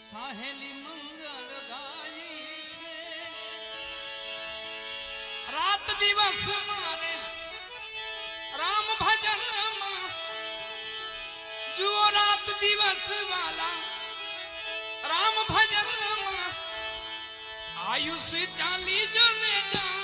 સાહેલી મંગળ ગાઈ છે રાત દિવસ મારે રામ ભજન માં જુઓ રાત દિવસ વાલા રામ ભજન માં આયુષ ચાલી જને જાય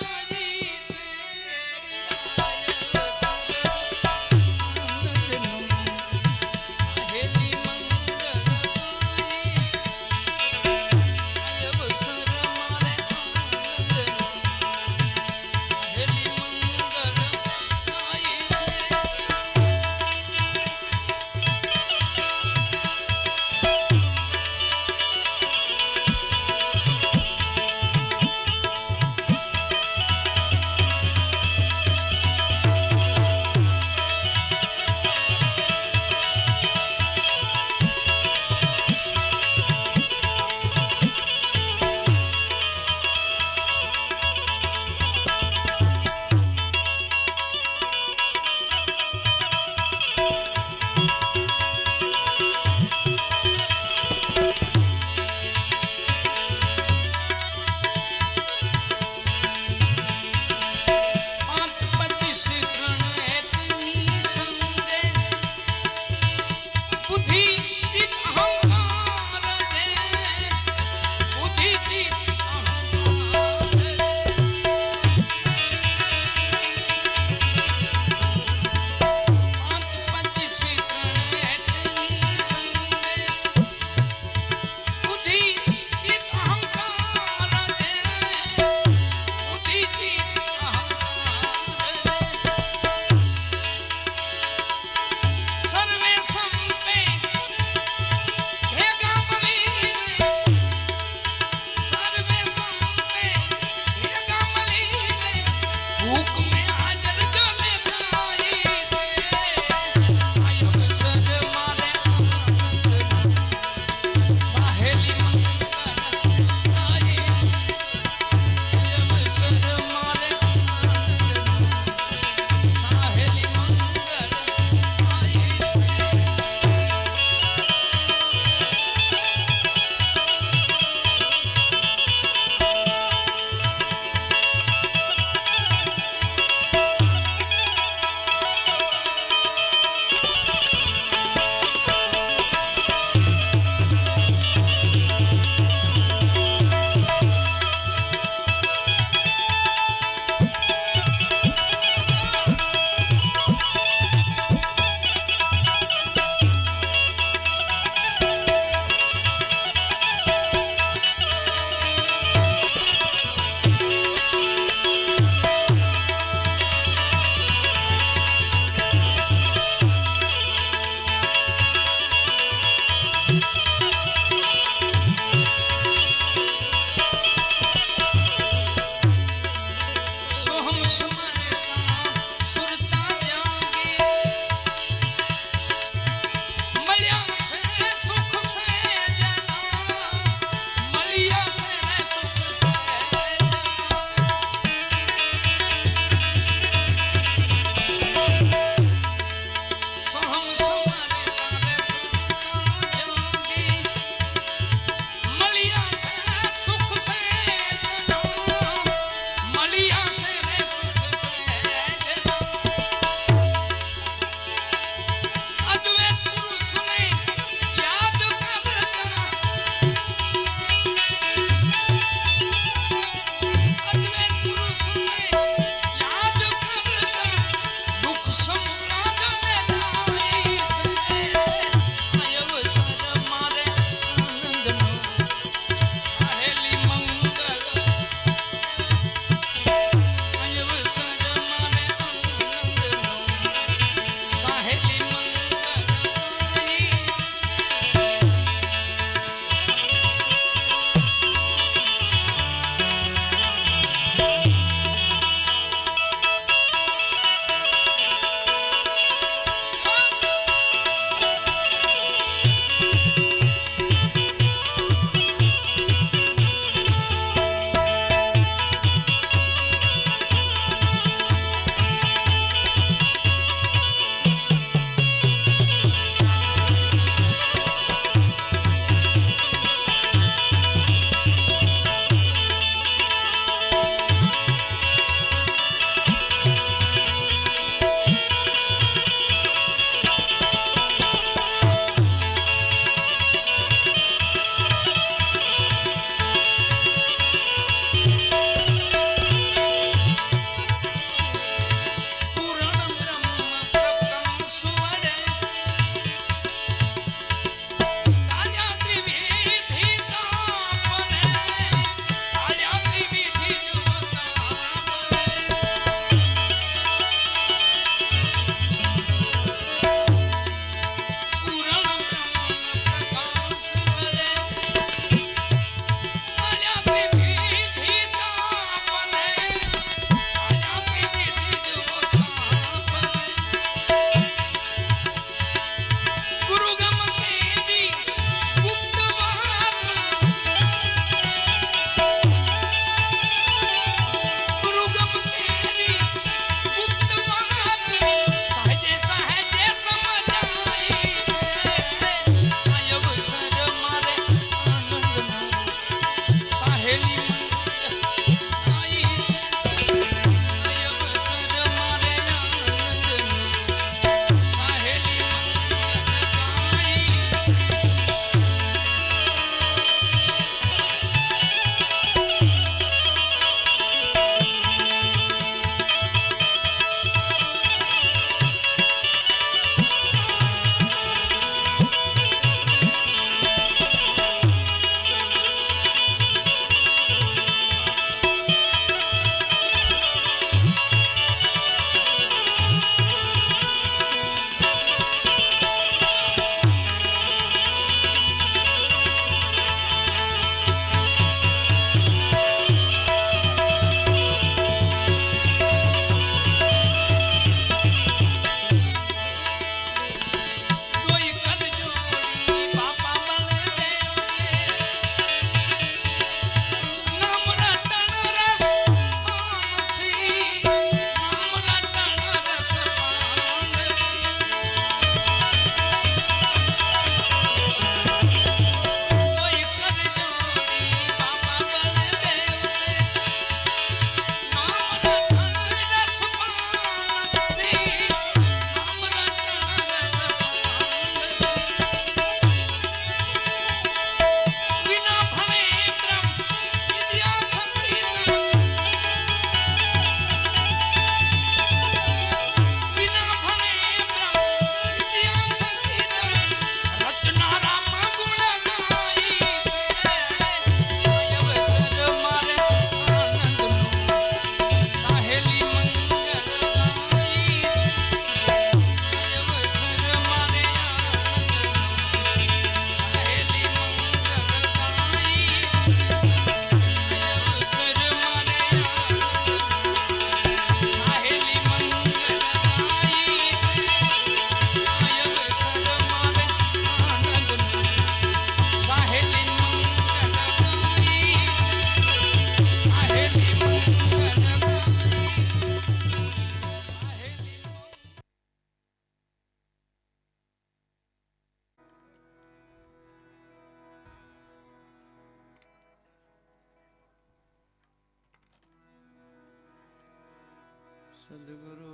સદગુરુ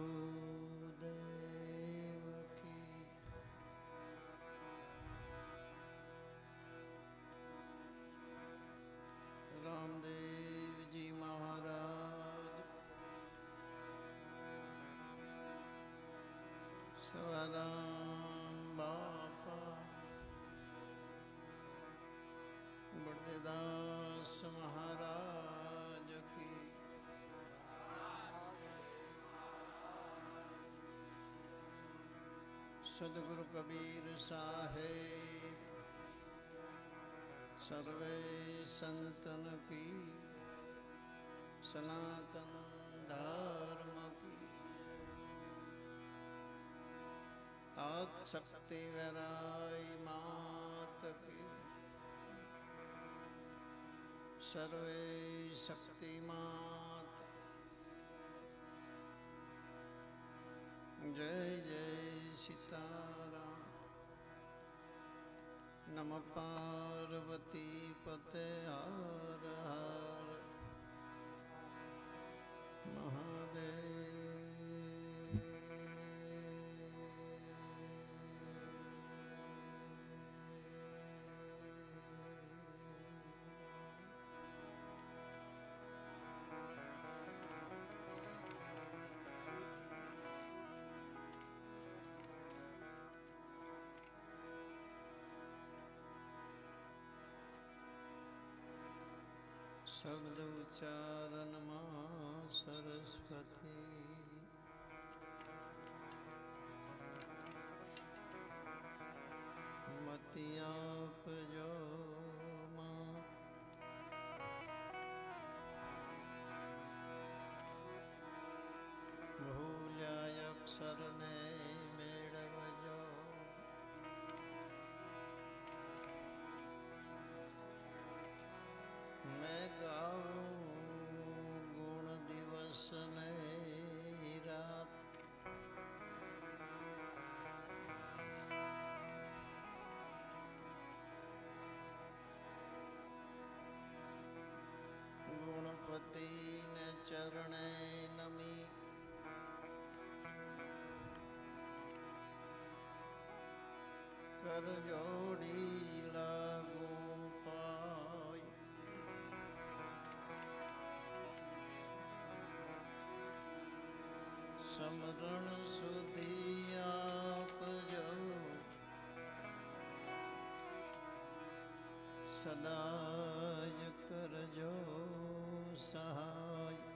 દેવ કી રામદેવજી મહારાજ સવારામ બાપા બળદેવદાસ મહારાજ કી સદગુરુ કબીર સાહેબ સર્વે સંતન કી સનાતન ધર્મ કી આદ શક્તિ વેરાય માત કી સર્વે શક્તિ માત જય જય સીતારામ નમ પાર્વતી પતે હર હર મહાદેવ શબ્દ ઉચ્ચારણમાં સરસ્વતી મતિ આપજો માં ભૂલ્યા અક્ષરને મેળવજો मैं गाऊं गुण दिवस ने रात गुणपति ने चरणे नमी कर जोड़ी लागू पाई સમરણ સુધી આપજો સદાય કરજો સહાય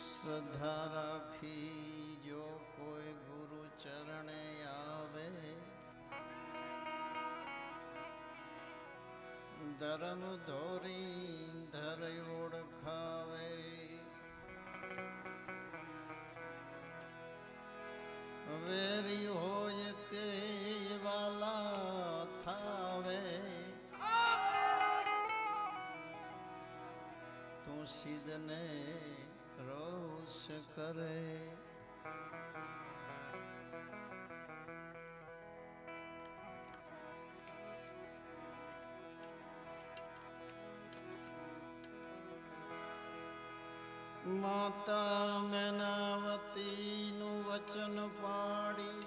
શ્રદ્ધા રાખી જો કોઈ ગુરુ ચરણે આવે ધરમ ધોરી ધર ઓળખાવે વેરી હોય તે વાલા થાવે તું સિદ્ધને રોષ કરે માતા મેનાવતીનું વચન પાડી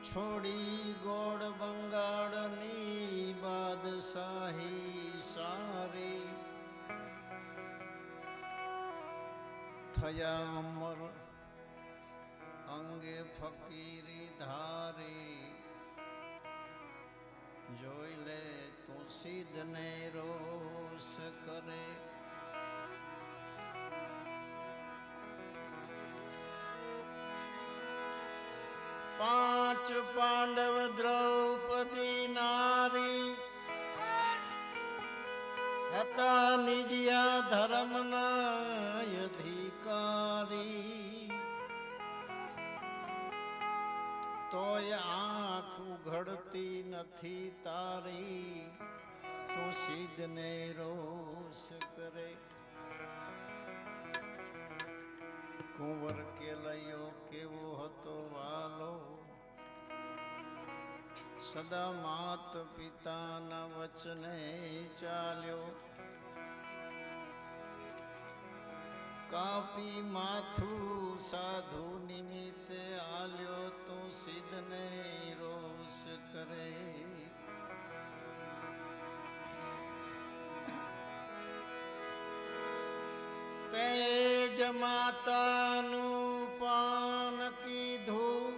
છોડી ગોળ બંગાળની બાદશાહી સારી થયા અમર અંગે ફકીરી ધારી જોઈ લે તું સિદ્ધને રોષ કરે પાંચ પાંડવ દ્રૌપદી નારી હતા નિજ્યા ધર્મના અધિકારી તોય આંખ ઉઘડતી નથી તારી તું સિદ્ધને રોષ કરે કુંવર કેલયો કેવો હતો વાલો સદા માત પિતાના વચને ચાલ્યો, કાપી માથું સાધુ નિમિત્તે આલ્યો તો સિદ્ધને રોષ કરે. તેજ માતાનું પાન કીધું,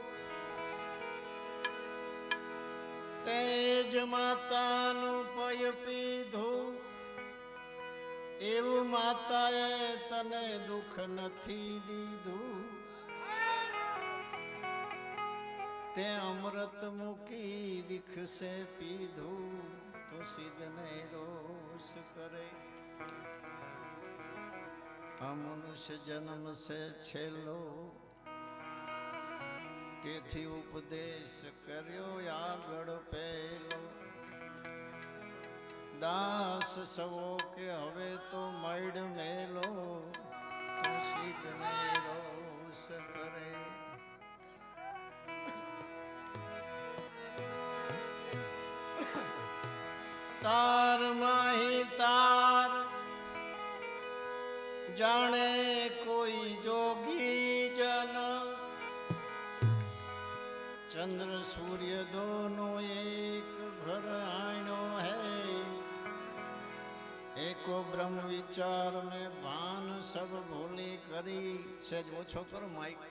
તેજ માતાનું પય પીધું, એવું માતાએ તને દુઃખ નથી દીધું. તે અમૃત મૂકી વિખસે પીધું તો સિદ્ધને રોષ કરે. આ મનુષ્ય જન્મ છે છેલ્લો, તેથી ઉપદેશ કર્યો આગળ પેલો. દાસ સવો કે હવે તો મૈડ મેલો તો સિદ્ધને રોષ કરે. તાર માહી તાર જાણે કોઈ જોગી જન, ચંદ્ર સૂર્ય દોનો એક ઘર આણ્યો હૈ. एको ब्रह्म विचार में भान सब भूली करी. सेज ओछो करो माइक.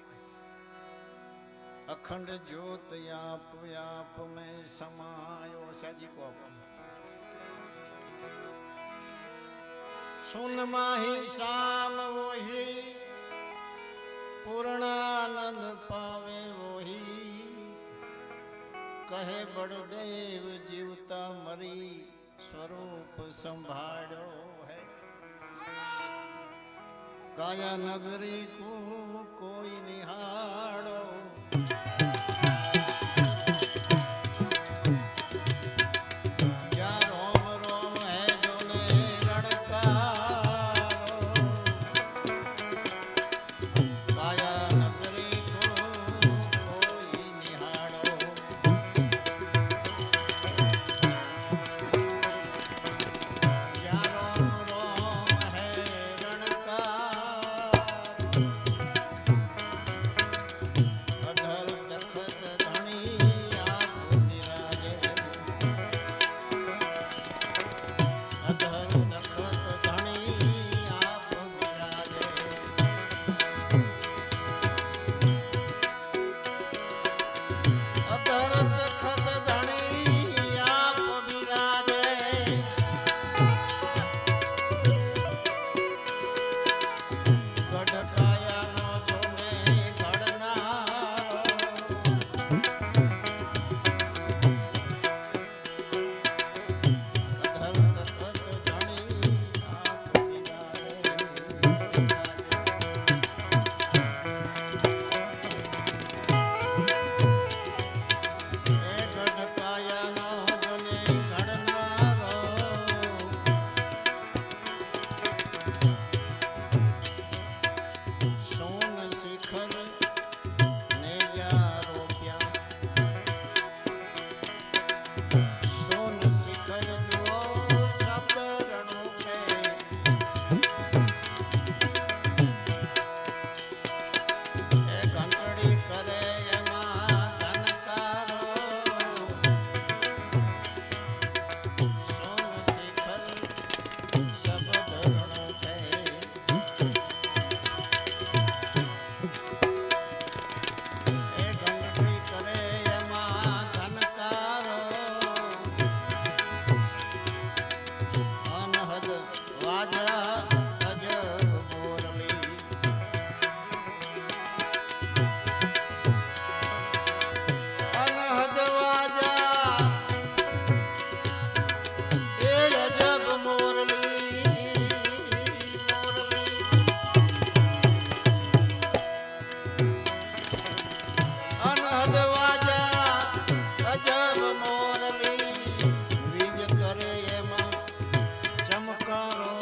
अखंड ज्योत याप याप में समायो. साजी को आप सुन माही शाम वही, पूर्णानंद पावे वही. कहे बड़देव जीवता मरी, स्वरूप संभाड़ो है. काया नगरी को कोई निहाड़ो. या रोम रोम है जो ने रणकारो. काया नगरी को कोई निहाड़ो. ચમકારો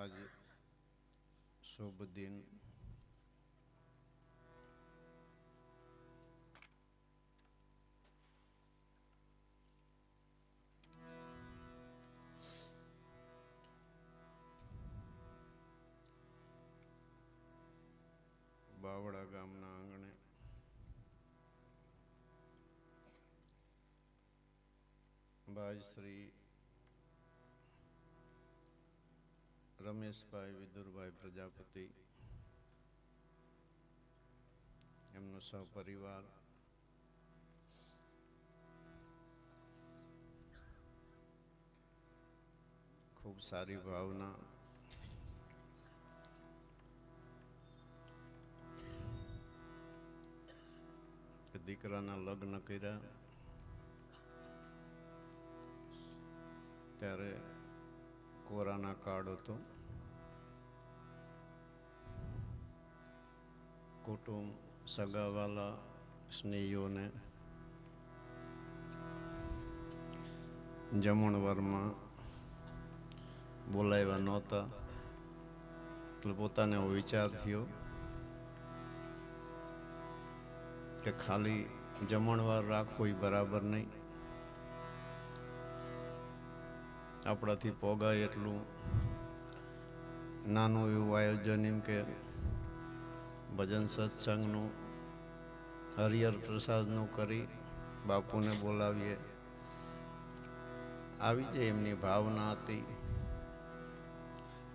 આજ શુભ દિન બાવડા ગામના આંગણે ભાઈ શ્રી રમેશભાઈ વિદુરભાઈ પ્રજાપતિ એમનો સહપરિવાર ખૂબ સારી ભાવના કે દીકરાના લગ્ન કર્યા ત્યારે કોરોના કાળ હતો. કુટુંબ સગાવાલા સ્નેહીઓને જમણવારમાં બોલાવ્યા નહોતા એટલે પોતાને એવો વિચાર થયો કે ખાલી જમણવાર રાખવું એ બરાબર નહીં. આપણાથી પોગાય એટલું નાનું એવું આયોજન એમ કે ભજન સત્સંગનું હરિહર પ્રસાદનું કરી બાપુને બોલાવીએ. આવી જે એમની ભાવના હતી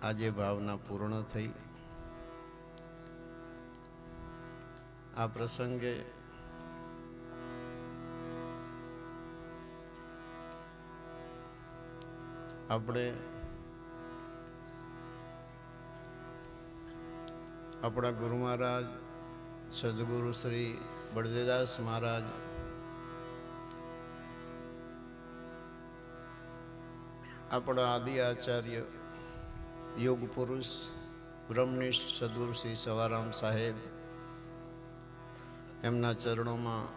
આજે ભાવના પૂર્ણ થઈ. આ પ્રસંગે આપણે આપણા ગુરુ મહારાજ સદગુરુ શ્રી બળદેવદાસ મહારાજ આપણા આદિ આચાર્ય યોગ પુરુષ બ્રહ્મનિષ્ઠ સદગુરુ શ્રી સવારામ સાહેબ એમના ચરણોમાં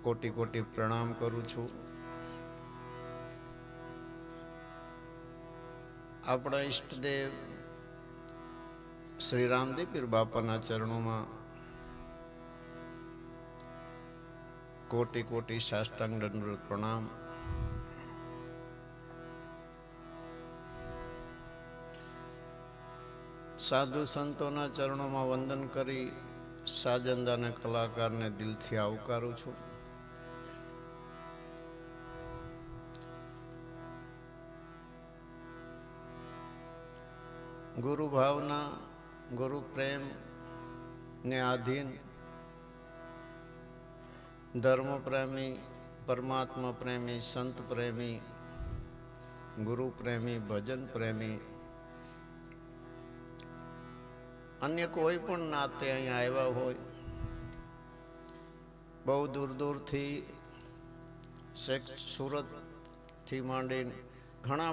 કોટી કોટી પ્રણામ કરું છું. આપણા ઈષ્ટદેવ શ્રી રામદેવ પીર બાપાના ચરણોમાં કોટી કોટી સાષ્ટાંગ દંડવત પ્રણામ. સાધુ સંતોના ચરણોમાં વંદન કરી સાજંદા અને કલાકારને દિલથી આવકારું છું. ગુરુ ભાવના ગુરુ પ્રેમ ને આધીન ધર્મ પ્રેમી પરમાત્મા પ્રેમી સંત પ્રેમી ગુરુ પ્રેમી ભજન પ્રેમી અન્ય કોઈ પણ નાતે અહીંયા આવ્યા હોય, બહુ દૂર દૂરથી સુરતથી માંડીને ઘણા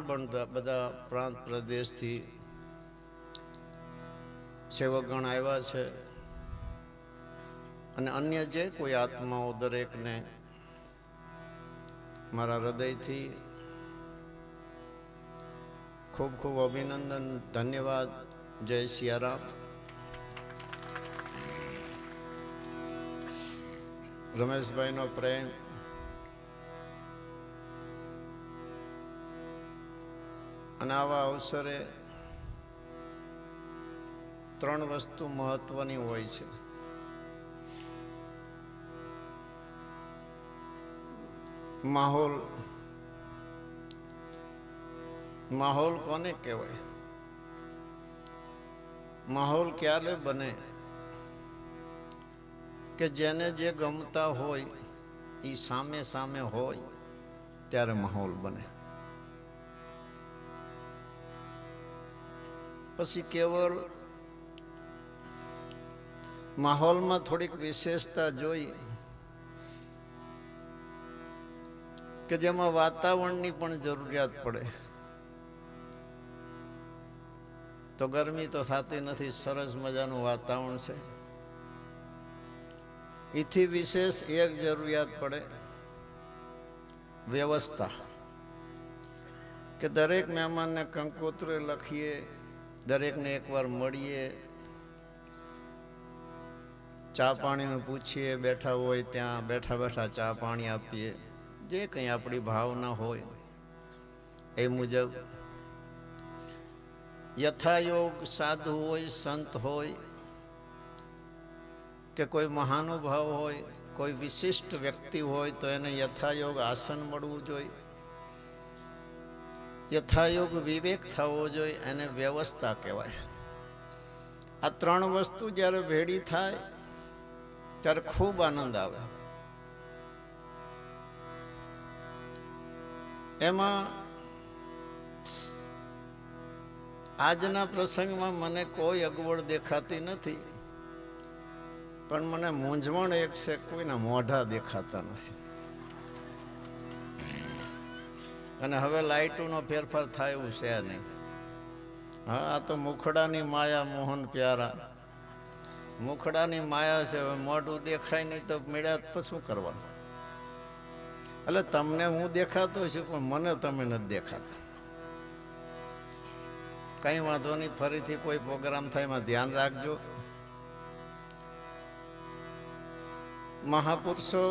બધા પ્રાંત પ્રદેશથી સેવકગણ આવ્યા છે અને અન્ય જે કોઈ આત્માઓ દરેકને મારા હૃદયથી ખૂબ ખૂબ અભિનંદન, ધન્યવાદ. જય સિયારામ. રમેશભાઈનો પ્રેમ અને આવા અવસરે ત્રણ વસ્તુ મહત્વની હોય છે. માહોલ. માહોલ કોને કહેવાય? માહોલ ક્યારે બને કે જેને જે ગમતા હોય એ સામે સામે હોય ત્યારે માહોલ બને. પછી કેવળ માહોલમાં થોડીક વિશેષતા જોઈ કે જેમાં વાતાવરણની પણ જરૂરિયાત પડે તો ગરમી તો થતી નથી, સરસ મજાનું વાતાવરણ છે. એથી વિશેષ એક જરૂરિયાત પડે વ્યવસ્થા, કે દરેક મહેમાનને કંકોત્રે લખીએ, દરેકને એકવાર મળીએ, ચા પાણીનું પૂછીએ, બેઠા હોય ત્યાં બેઠા બેઠા ચા પાણી આપીએ, જે કંઈ આપણી ભાવના હોય એ મુજબ યથાયોગ સાધુ હોય, સંત હોય કે કોઈ મહાનુભાવ હોય, કોઈ વિશિષ્ટ વ્યક્તિ હોય તો એને યથાયોગ આસન મળવું જોઈએ, યથાયોગ વિવેક થવો જોઈએ, એને વ્યવસ્થા કહેવાય. આ ત્રણ વસ્તુ જ્યારે ભેળી થાય ત્યારે ખૂબ આનંદ આવે. એમાં આજના પ્રસંગમાં મને કોઈ અગવડ દેખાતી નથી, પણ મને મૂંઝવણ એક છે, કોઈના મોઢા દેખાતા નથી. અને હવે લાઇટોનો ફેરફાર થાય એવું છે નહીં. હા, આ તો મુખડાની માયા, મોહન પ્યારા મુખડાની માયા છે. હવે મોઢું દેખાય નહીં તો મેળા શું કરવાનું? એટલે તમને હું દેખાતો છું, પણ મને તમે નથી દેખાતા. કઈ વાંધો નહીં, ફરીથી કોઈ પ્રોગ્રામ થાય એમાં ધ્યાન રાખજો. મહાપુરુષો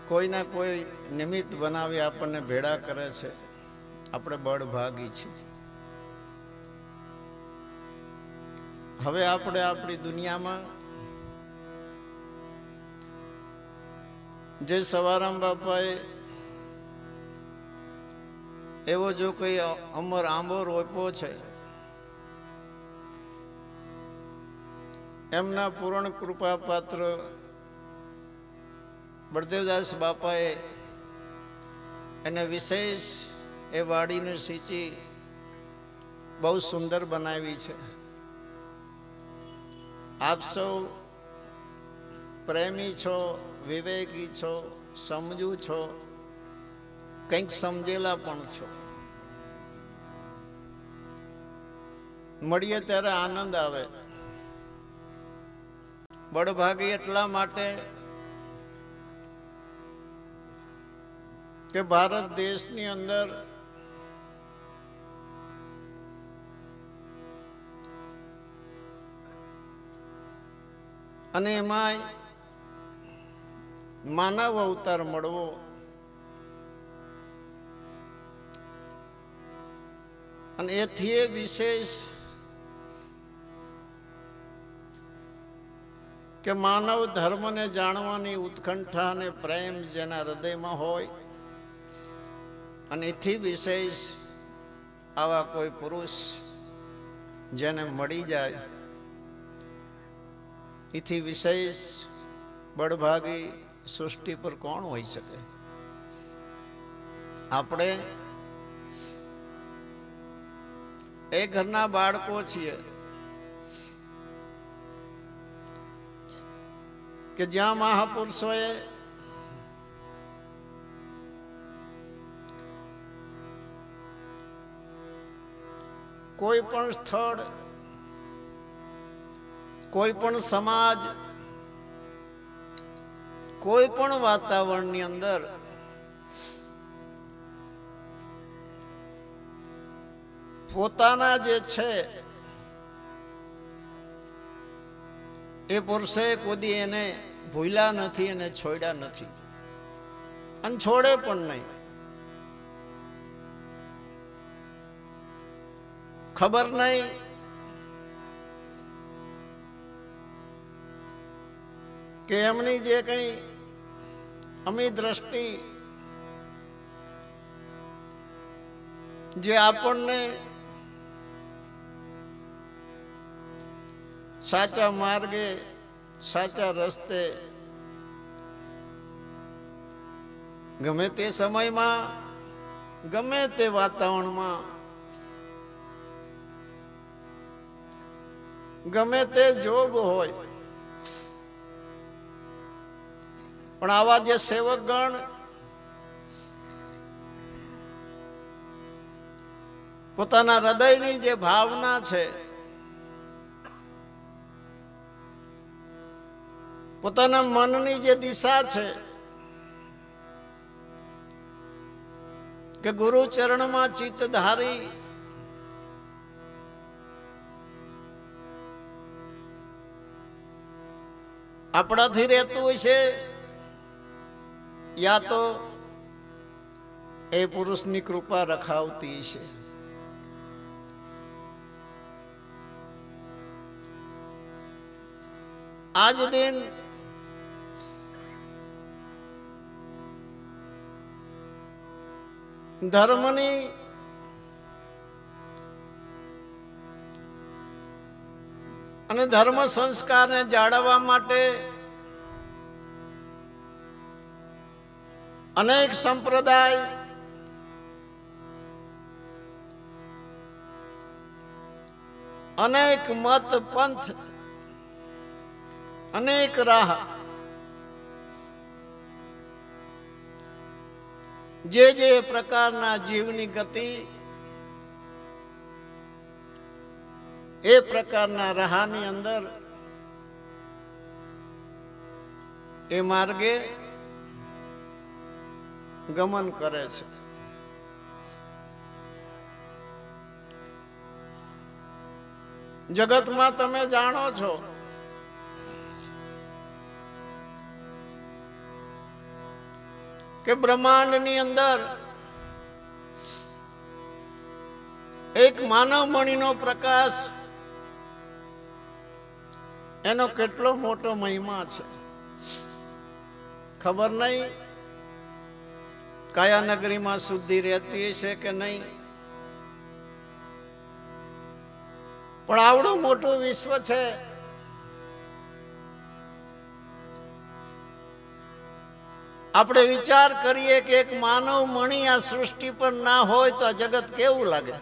કોઈના કોઈ નિમિત્ત બનાવી આપણને ભેળા કરે છે. આપણે બળભાગી છીએ. હવે આપણે આપણી દુનિયામાં જે સવારામ બાપાએ એવો જો કોઈ અમર આંબો રોપ્યો છે, એમના પૂર્ણ કૃપા પાત્ર બળદેવદાસ બાપાએ એને વિશેષ એ વાડીને સિંચી બહુ સુંદર બનાવી છે. આપ સૌ પ્રેમી છો, વિવેકી છો, સમજુ છો, કંઈક સમજેલા પણ છો. મળીએ ત્યારે આનંદ આવે. બળભાગી એટલા માટે કે ભારત દેશની અંદર અને એમાં માનવ અવતાર મળવો અને એથી એ વિશેષ કે માનવ ધર્મને જાણવાની ઉત્કંઠા અને પ્રેમ જેના હૃદયમાં હોય, અને એથી વિશેષ આવા કોઈ પુરુષ જેને મળી જાય, એથી વિશેષ બળભાગી સૃષ્ટિ પર કોણ હોઈ શકે? આપણે એ ઘરના બાળકો છીએ કે જ્યાં મહાપુરુષોએ કોઈ પણ સ્થળ, કોઈ પણ સમાજ, કોઈ પણ વાતાવરણની અંદર પોતાના જે છે એ પુરુષે કોઈ એને ભૂલ્યા નથી, એને છોડ્યા નથી અને છોડે પણ નહીં. ખબર નહીં કે એમની જે કઈ અમી દ્રષ્ટિ જે આપણને સાચા માર્ગે, સાચા રસ્તે ગમે તે સમયમાં, ગમે તે વાતાવરણમાં, ગમે તે જોગ હોય, પણ આવા જે સેવકગણ પોતાના હૃદયની જે ભાવના છે, પોતાના મનની જે દિશા છે, કે ગુરુ ચરણમાં ચિત્ત ધારી આપણાથી રહેતું હોય છે, યા તો એ પુરુષની કૃપા રખાવતી છે. આજ દિન ધર્મની અને ધર્મ સંસ્કારને જાળવવા માટે અનેક સંપ્રદાય, અનેક મત પંથ, અનેક રાહ, જે જે પ્રકારના જીવની ગતિ એ પ્રકારના રાહની અંદર એ માર્ગે ગમન કરે છે. જગતમાં તમે જાણો છો કે બ્રહ્માંડની અંદર એક માનવ મણીનો પ્રકાશ, એનો કેટલો મોટો મહિમા છે. ખબર નહીં કયા નગરીમાં શુદ્ધિ રહેતી છે કે નહીં, પણ આવડું મોટું વિશ્વ છે. આપણે વિચાર કરીએ કે એક માનવ મણી આ સૃષ્ટિ પર ના હોય તો આ જગત કેવું લાગે.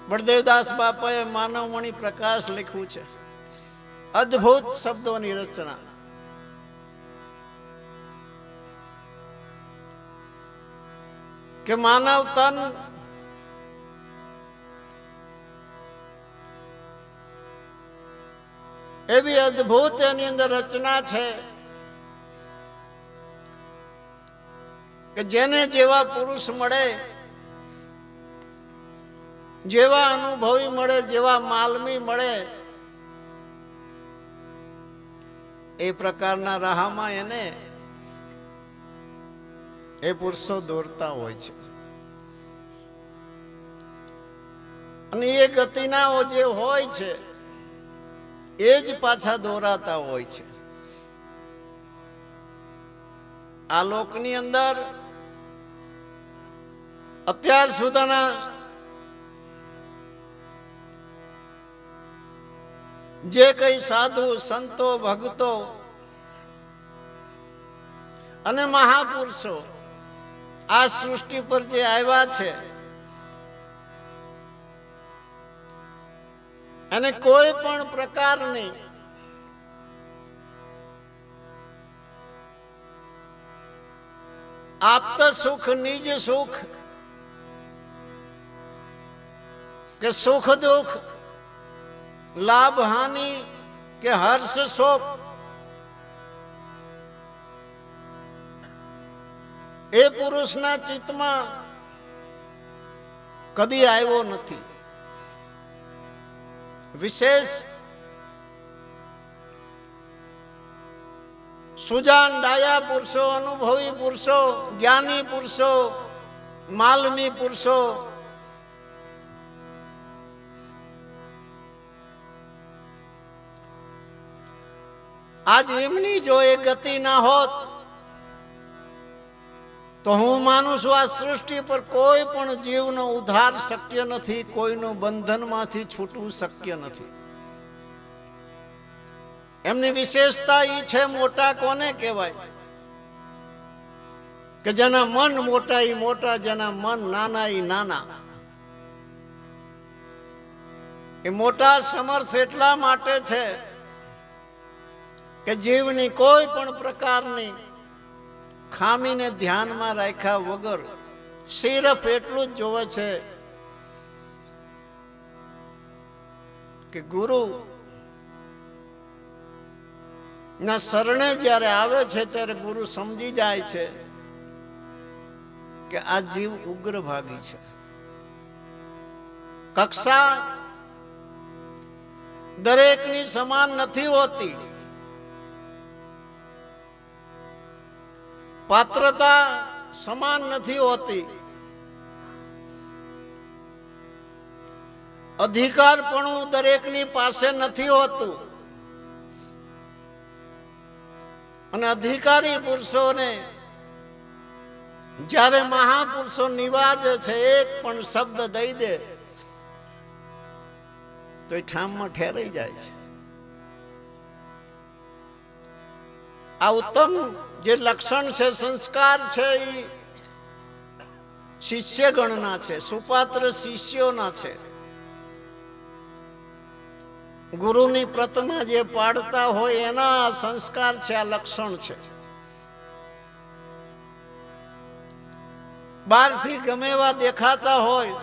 બળદેવદાસ બાપાએ માનવ મણી પ્રકાશ લખ્યું છે. અદ્ભુત શબ્દોની રચના. કે માનવ તન એવી અદ્ભુત એની અંદર રચના છે કે જેને જેવા પુરુષ મળે, જેવા અનુભવી મળે, જેવા માલમી મળે, એ પ્રકારના રાહમાં એને એ પુરુષો દોરતા હોય છે. અને એ ગતિનાઓ જે હોય છે એ જ પાછા દોરાતા હોય છે. આ લોકની અંદર અત્યાર સુધીના જે કઈ સાધુ સંતો ભક્તો અને મહાપુરુષો આ સૃષ્ટિ પર જે આવ્યા છે અને કોઈ પણ પ્રકારની આપ્ત સુખ, નિજ સુખ કે સુખ દુઃખ, લાભ હાનિ કે હર્ષ શોક એ પુરુષના ચિત્તમાં કદી આવ્યો નથી. વિશેષ સુજાન ડાયા પુરુષો, અનુભવી પુરુષો, જ્ઞાની પુરુષો, માલમી પુરુષો આજ એમની જો એ ગતિ ના હોત તો હું માનું છું આ સૃષ્ટિ પર કોઈ પણ જીવનો ઉદ્ધાર શક્ય નથી, કોઈનું બંધનમાંથી છૂટવું શક્ય નથી. એમની વિશેષતા એ છે, મોટા કોને કહેવાય કે જેના મન મોટા એ મોટા, જેના મન નાના એ નાના. એ મોટા સમર્થ એટલા માટે છે કે જીવની કોઈ પણ પ્રકારની ખામીને ધ્યાનમાં રાખ્યા વગર સિર્ફ એટલું જ જોવે છે કે ગુરુ ના શરણે જ્યારે આવે છે ત્યારે ગુરુ સમજી જાય છે કે આ જીવ ઉગ્ર ભાગી છે. કક્ષા દરેકની સમાન નથી હોતી. પાત્રતા સમાન નથી હોતી. અધિકારપણું દરેકની પાસે નથી હોતું. અને અધિકારી પુરુષોને જ્યારે મહાપુરુષો નિવાજે છે, એક પણ શબ્દ દઈ દે તો એ ઠામમાં ઠેરાઈ જાય છે. આ ઉત્તમ જે લક્ષણ છે, સંસ્કાર છે, એ શિષ્યગણના છે, સુપાત્ર શિષ્યોના છે. ગુરુની પ્રતિમા જે પાડતા હોય એના સંસ્કાર છે, આ લક્ષણ છે. બહારથી ગમે એવા દેખાતા હોય,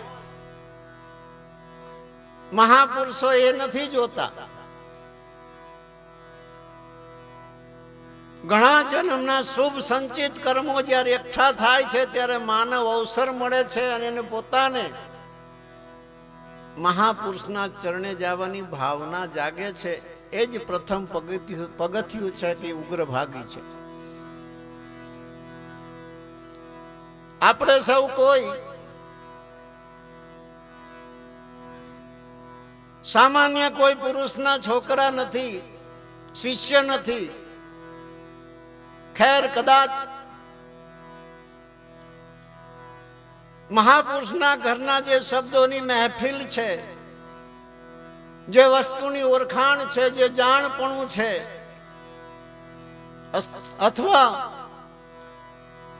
મહાપુરુષો એ નથી જોતા. ઘણા જન્મના શુભ સંચિત કર્મો જ્યારે એકઠા થાય છે ત્યારે માનવ અવસર મળે છે અને એને પોતાને મહાપુરુષના ચરણે જવાની ભાવના જાગે છે. એ જ પ્રથમ પગથિયું છે કે ઉગ્ર ભાગી છે. આપણે સૌ કોઈ સામાન્ય કોઈ પુરુષના છોકરા નથી, શિષ્ય નથી. ખેર, કદાચ મહાપુરુષના ઘરના જે શબ્દોની મહેફિલ છે, જે વસ્તુની ઓળખાણ છે, જે જાણપણું છે, અથવા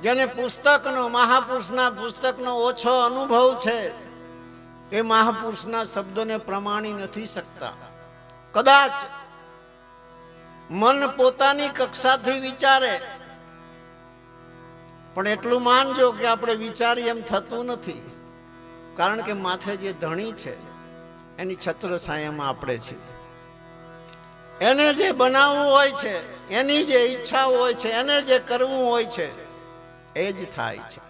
જેને પુસ્તકનો, મહાપુરુષના પુસ્તકનો ઓછો અનુભવ છે, એ મહાપુરુષના શબ્દોને પ્રમાણી નથી શકતા. કદાચ મન પોતાની કક્ષાથી વિચારે, પણ એટલું માનજો કે આપણે વિચારી એમ થતું નથી. કારણ કે માથે જે ધણી છે એની છત્ર છાયામાં આપણે છીએ. એને જે બનાવવું હોય છે, એની જે ઈચ્છા હોય છે, એને જે કરવું હોય છે એ જ થાય છે.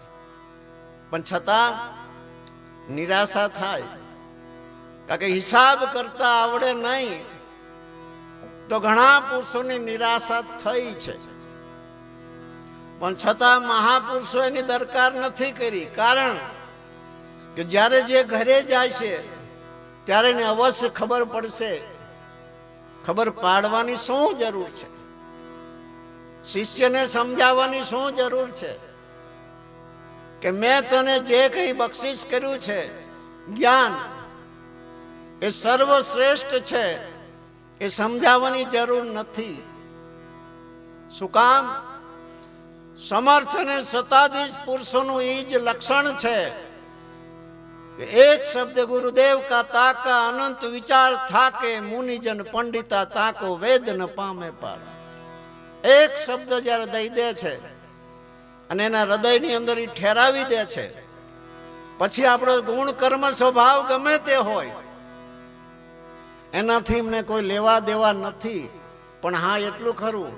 પણ છતાં નિરાશા થાય, કારણ કે હિસાબ કરતા આવડે નહીં. તો ઘણા પુરુષોની નિરાશા થઈ છે, પણ છતાં મહાપુરુષો એની દરકાર નથી કરી. કારણ કે જ્યારે જે ઘરે જાય છે ત્યારે એને અવશ્ય ખબર પડશે, ખબર પાડવાની શું જરૂર છે, શિષ્યને સમજાવવાની શું જરૂર છે કે મેં તને જે કંઈ બક્ષિસ કર્યું છે, જ્ઞાન, એ સર્વશ્રેષ્ઠ છે. એ સમજાવવાની જરૂર નથી. શું કામ? સમર્થ અને સત્તાધીશ પુરુષોનું એ જ લક્ષણ છે કે એક શબ્દ ગુરુદેવ કા તાકા અનંત વિચાર થાકે, મુનિજન પંડિતા તાકો વેદ ન પામે પાર. એક શબ્દ જ્યારે દઈ દે છે અને એના હૃદયની અંદર એ ઠેરાવી દે છે, પછી આપણો ગુણ, કર્મ, સ્વભાવ ગમે તે હોય, એનાથી એમને કોઈ લેવા દેવા નથી. પણ હા, એટલું ખરું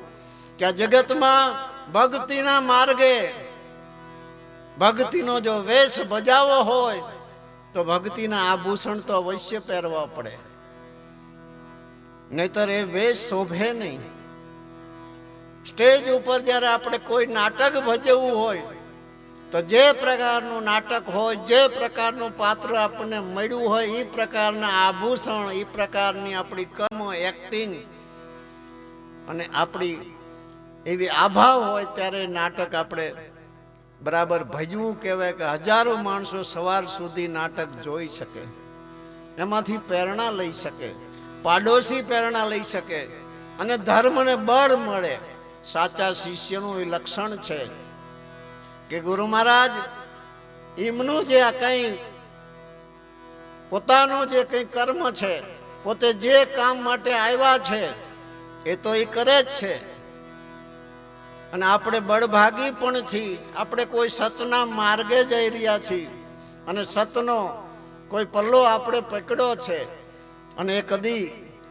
કે આ જગતમાં ભક્તિના માર્ગે ભક્તિનો જો વેશ બજાવો હોય તો ભક્તિના આભૂષણ તો અવશ્ય પહેરવા પડે, નહીતર એ વેશ શોભે નહીં. સ્ટેજ ઉપર જ્યારે આપણે કોઈ નાટક ભજવવું હોય તો જે પ્રકારનું નાટક હોય, જે પ્રકારનું પાત્ર આપણને મળ્યું હોય, એ પ્રકારના આભૂષણ, એ પ્રકારની આપણી કર્મ, એક્ટિંગ અને આપણી એવી આભા હોય ત્યારે નાટક આપણે બરાબર ભજવું કહેવાય. કે હજારો માણસો સવાર સુધી નાટક જોઈ શકે, એમાંથી પ્રેરણા લઈ શકે, પાડોશી પ્રેરણા લઈ શકે અને ધર્મને બળ મળે. સાચા શિષ્યનું એ લક્ષણ છે કે ગુરુ મહારાજ એમનું જે આ કંઈ પોતાનું જે કંઈ કર્મ છે, પોતે જે કામ માટે આવ્યા છે એ તો એ કરે જ છે. અને આપણે બળભાગી પણ છીએ. આપણે કોઈ સતના માર્ગે જઈ રહ્યા છીએ અને સતનો કોઈ પલ્લો આપણે પકડ્યો છે અને એ કદી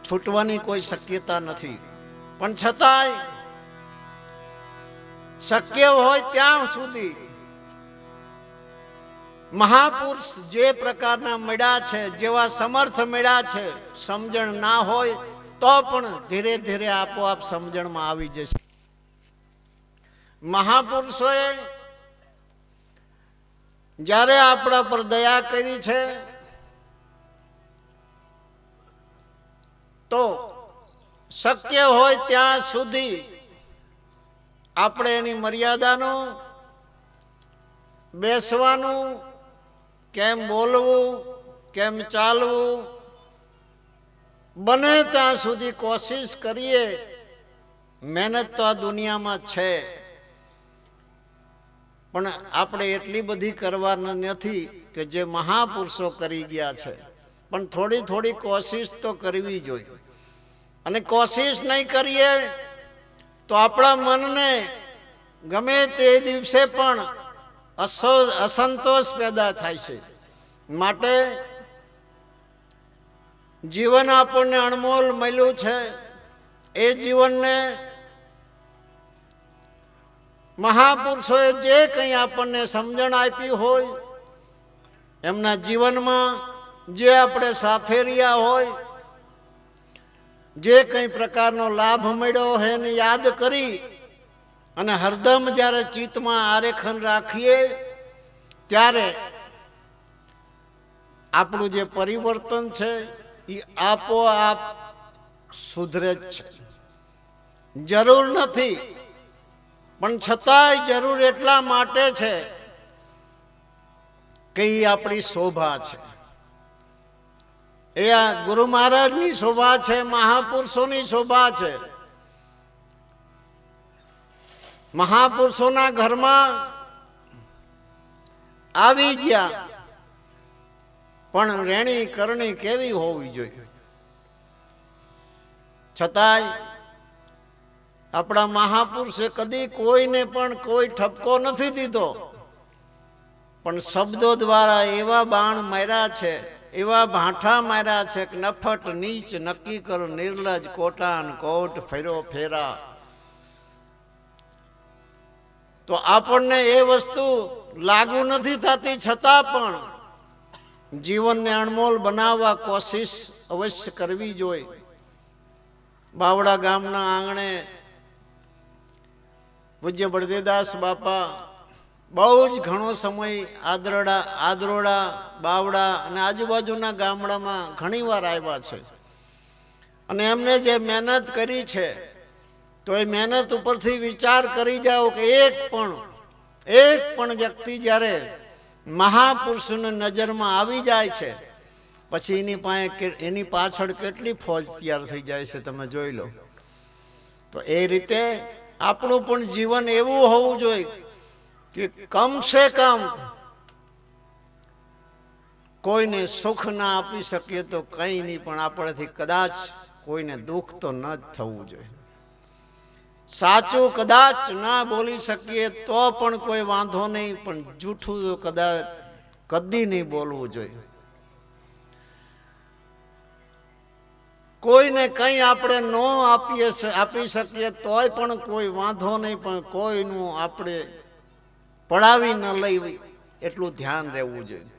છૂટવાની કોઈ શક્યતા નથી. પણ છતાંય શક્ય હોય ત્યાં સુધી મહાપુરુષ જે પ્રકારના મળ્યા છે, જેવા સમર્થ મળ્યા છે, સમજણ ના હોય તો પણ ધીરે ધીરે આપોઆપ સમજણમાં આવી જશે. મહાપુરુષોએ જ્યારે આપણા પર દયા કરી છે તો શક્ય હોય ત્યાં સુધી આપણે એની મર્યાદાનું, બેસવાનું, કેમ બોલવું, કેમ ચાલવું, બને ત્યાં સુધી કોશિશ કરીએ. મહેનત તો આ દુનિયામાં છે, પણ આપણે એટલી બધી કરવાની નથી કે જે મહાપુરુષો કરી ગયા છે. પણ થોડી થોડી કોશિશ તો કરવી જોઈએ. અને કોશિશ નહીં કરીએ તો આપણા મનને ગમે તે દિવસે પણ અસંતોષ પેદા થાય છે. માટે જીવન આપણને અણમોલ મળ્યું છે. એ જીવનને મહાપુરુષોએ જે કંઈ આપણને સમજણ આપી હોય, એમના જીવનમાં જે આપણે સાથે રહ્યા હોય, જે કંઈ પ્રકારનો લાભ મળ્યો હોય એને યાદ કરી અને હરદમ જ્યારે ચિત્તમાં આરેખન રાખીએ ત્યારે આપણું જે પરિવર્તન છે એ આપોઆપ સુધરે જ છે. જરૂર નથી, પણ છતાંય જરૂર એટલા માટે છે કે એ આપણી શોભા છે. એ આ ગુરુ મહારાજની શોભા છે, મહાપુરુષોની શોભા છે. મહાપુરુષોના ઘરમાં આવી ગયા, પણ રેણી કરણી કેવી હોવી જોઈએ. છતાંય આપણા મહાપુરુષે કદી કોઈને પણ કોઈ ઠપકો નથી દીધો, પણ શબ્દો દ્વારા એવા બાણ માર્યા છે, એવા ભાંઠા માર્યા છે કે નફટ નીચ નક્કી કરો નિર્લજ કોટાન કોટ ફેરો ફેરા. તો આપણને એ વસ્તુ લાગુ નથી થતી, છતાં પણ જીવનને અણમોલ બનાવવા કોશિશ અવશ્ય કરવી જોઈએ. બાવડા ગામના આંગણે પૂજ્ય બળદેવદાસ બાપા બહુ જ ઘણો સમય આદરોડા, બાવડા અને આજુબાજુના ગામડામાં ઘણી વાર આવ્યા છે. અને એમને જે મહેનત કરી છે, તો એ મહેનત ઉપરથી વિચાર કરી જાઓ કે એક પણ વ્યક્તિ જ્યારે મહાપુરુષની નજરમાં આવી જાય છે, પછી એની પાછળ કેટલી ફોજ તૈયાર થઈ જાય છે, તમે જોઈ લો. તો એ રીતે આપણું પણ જીવન એવું હોવું જોઈએ કે કમ સે કમ કોઈને સુખ ના આપી શકીએ તો કંઈ નહીં, પણ આપણેથી કદાચ કોઈને દુઃખ તો ન જ થવું જોઈએ. સાચું કદાચ ના બોલી શકીએ તો પણ કોઈ વાંધો નહીં, પણ જૂઠું તો કદાચ કદી નહીં બોલવું જોઈએ. કોઈને કંઈ આપણે ન આપી શકીએ તોય પણ કોઈ વાંધો નહીં, પણ કોઈનું આપણે પડાવી ન લઈ એટલું ધ્યાન રહેવું જોઈએ.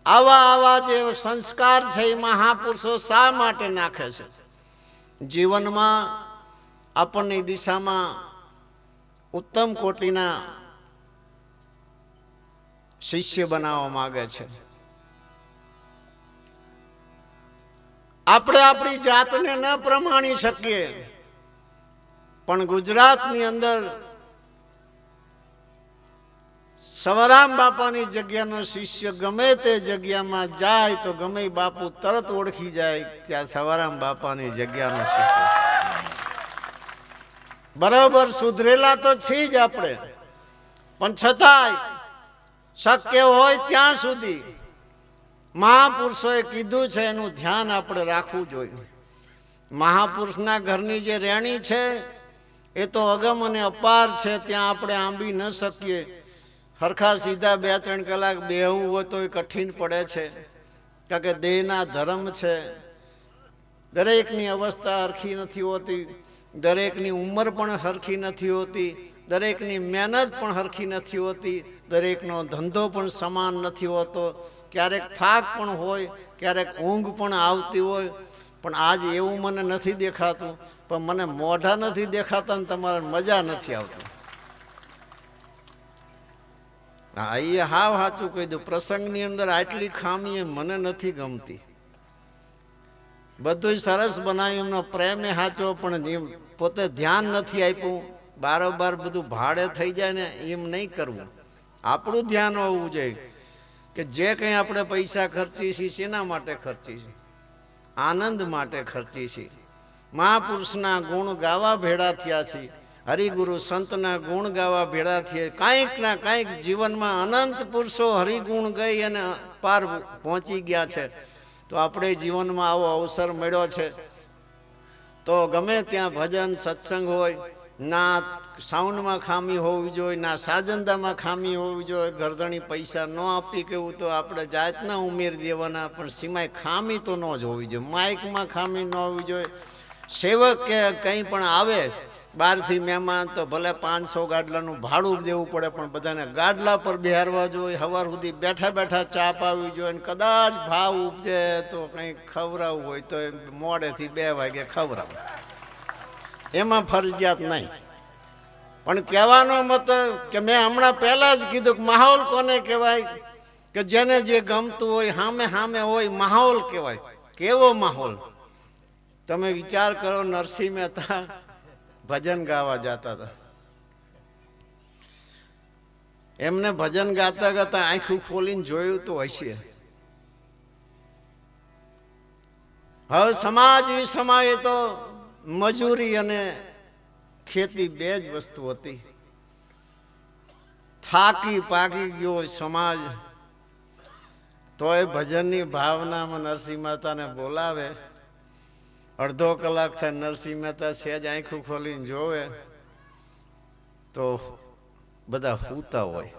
આવા જે સંસ્કાર છે એ મહાપુરુષો શા માટે નાખે છે? જીવનમાં આપણની દિશામાં ઉત્તમ કોટીના શિષ્ય બનાવવા માંગે છે. આપણે આપણી જાતને ન પ્રમાણી શકીએ, પણ ગુજરાતની અંદર સવારામ બાપાની જગ્યાનો શિષ્ય ગમે તે જગ્યામાં જાય તો ગમે બાપુ તરત ઓળખી જાય કે આ સવારામ બાપાની જગ્યાનો શિષ્ય. બરાબર સુધરેલા તો છીએ જ આપણે, પણ છતાંય શક્ય હોય ત્યાં સુધી મહાપુરુષોએ કીધું છે એનું ધ્યાન આપણે રાખવું જોઈએ. મહાપુરુષના ઘરની જે રહેણી છે એ તો અગમ અને અપાર છે, ત્યાં આપણે આંબી ન શકીએ. હરખા સીધા 2-3 કલાક બેહવું હોય તો એ કઠિન પડે છે, કારણ કે દેહના ધર્મ છે. દરેકની અવસ્થા હરખી નથી હોતી. દરેકની ઉંમર પણ સરખી નથી હોતી, દરેકની મહેનત પણ સરખી નથી હોતી, દરેકનો ધંધો પણ સમાન નથી હોતો. ક્યારેક થાક પણ હોય, ક્યારેક ઊંઘ પણ આવતી હોય. પણ આજ એવું મને નથી દેખાતું, પણ મને મોઢા નથી દેખાતા ને તમારે મજા નથી આવતી. હા, એ હાવ સાચું કહી દઉં. પ્રસંગની અંદર આટલી ખામી એ મને નથી ગમતી. બધું સરસ બનાવ્યું, એમનો પ્રેમ એ સાચો, પણ પોતે ધ્યાન નથી આપ્યું. બારોબાર બધું ભાડે થઈ જાય ને એમ નહીં કરવું. આપણું ધ્યાન હોવું જોઈએ કે જે કંઈ આપણે પૈસા ખર્ચી છીએ શેના માટે ખર્ચી છીએ? આનંદ માટે ખર્ચી છીએ. મહાપુરુષના ગુણ ગાવા ભેળા થયા છીએ, હરિગુરુ સંતના ગુણ ગાવા ભેળા થયા. કાંઈક ના કાંઈક જીવનમાં અનંત પુરુષો હરિગુણ ગઈ અને પાર પહોંચી ગયા છે. તો આપણે જીવનમાં આવો અવસર મળ્યો છે તો ગમે ત્યાં ભજન સત્સંગ હોય, ના સાઉન્ડમાં ખામી હોવી જોઈએ, ના સાજંદામાં ખામી હોવી જોઈએ. ગરદણી પૈસા ન આપી કેવું તો આપણે જાતના ઉમેરી દેવાના, પણ સિવાય ખામી તો ન જ હોવી જોઈએ. માઇકમાં ખામી ન હોવી જોઈએ. સેવક કે કંઈ પણ આવે બહારથી મહેમાન તો ભલે 500 ગાડલાનું ભાડું દેવું પડે, પણ બધાને ગાડલા પર બેહારવા જોઈએ. સવાર સુધી બેઠા બેઠા ચા પાવી જોઈએ. અને કદાચ ભાવ ઉપજે તો કંઈક ખવડાવવું હોય તો મોડેથી 2 વાગે ખવડાવું, એમાં ફરજિયાત નહીં. પણ કહેવાનો મતલબ કે મેં હમણાં પહેલા જ કીધું કે માહોલ કોને કહેવાય? કે જેને જે ગમતું હોય, સામે સામે હોય, માહોલ કહેવાય. કેવો માહોલ? તમે વિચાર કરો, નરસિંહ મહેતા ભજન ગાવા જતા હતા. એમને ભજન ગાતા ગાતા આંખું ખોલીને જોયું તો હશે. હવે સમાજ એ સમયે તો મજૂરી અને ખેતી 2 જ વસ્તુ હતી. થાકી પાકી ગયો સમાજ, તોય ભજનની ભાવનામાં નરસિંહ મહેતાને બોલાવે. અડધો કલાક થાય, નરસિંહ મહેતા સહેજ આંખું ખોલીને જોવે તો બધા સૂતા હોય.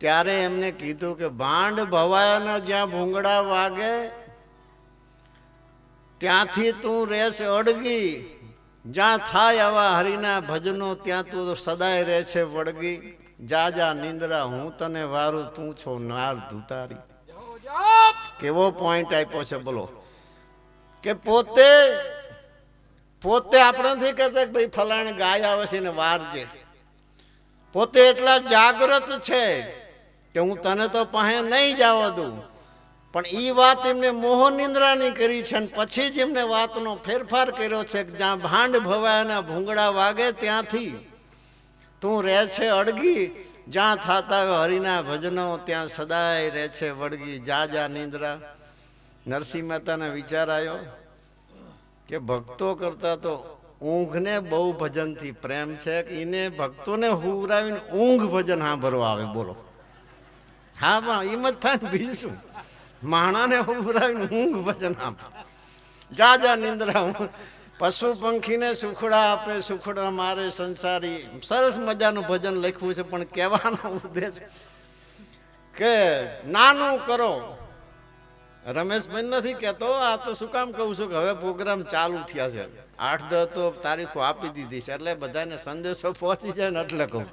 ત્યારે એમને કીધું કે ભાંડ ભવાયાના જ્યાં ભૂંગળા વાગે ત્યાંથી તું રહેશે અડગી, જ્યાં થાય આવા હરિના ભજનો ત્યાં તું સદાય રહેશે વળગી. જા જા નિંદ્રા હું તને વારું, તું છો નાર ધુતારી. કેવો પોઈન્ટ આપ્યો છે બોલો. કે પોતે આપણે નથી કહેતા કે ભાઈ ફલાણે ગાય આવે છે ને વારજે. પોતે એટલા જાગૃત છે કે હું તને તો પાસે નહીં જવા દઉં. પણ એ વાત એમને મોહ નિંદ્રાની કરી છે, અને પછી જ એમને વાતનો ફેરફાર કર્યો છે કે જ્યાં ભાંડ ભવાયાના ભૂંગળા વાગે ત્યાંથી તું રહે છે અડગી, જ્યાં થતા હરિના ભજનો ત્યાં સદાય રહે છે વળગી. જા જા નિંદ્રા. નરસિંહ મહેતાને વિચાર આવ્યો કે ભક્તો કરતા તો ઊંઘને બહુ ભજનથી પ્રેમ છે. એને ભક્તોને હુવરાવીને ઊંઘ ભજન સાંભળવા આવે. બોલો, હા પણ એમ જ થાય ને, બીજું શું? માણાને હુવરાવીને ઊંઘ ભજન આપે. જા જા નિંદ્રા. પશુ પંખીને સુખડા આપે, સુખડા મારે સંસારી. સરસ મજાનું ભજન લખ્યું છે, પણ કહેવાનો ઉદ્દેશ કે નાનું કરો. રમેશભાઈ નથી કહેતો, આ તો શું કામ કહું છું કે હવે પ્રોગ્રામ ચાલુ થયા છે, 8-10 તો તારીખો આપી દીધી છે, એટલે બધાને સંદેશો પહોંચી જાય ને એટલે કહું.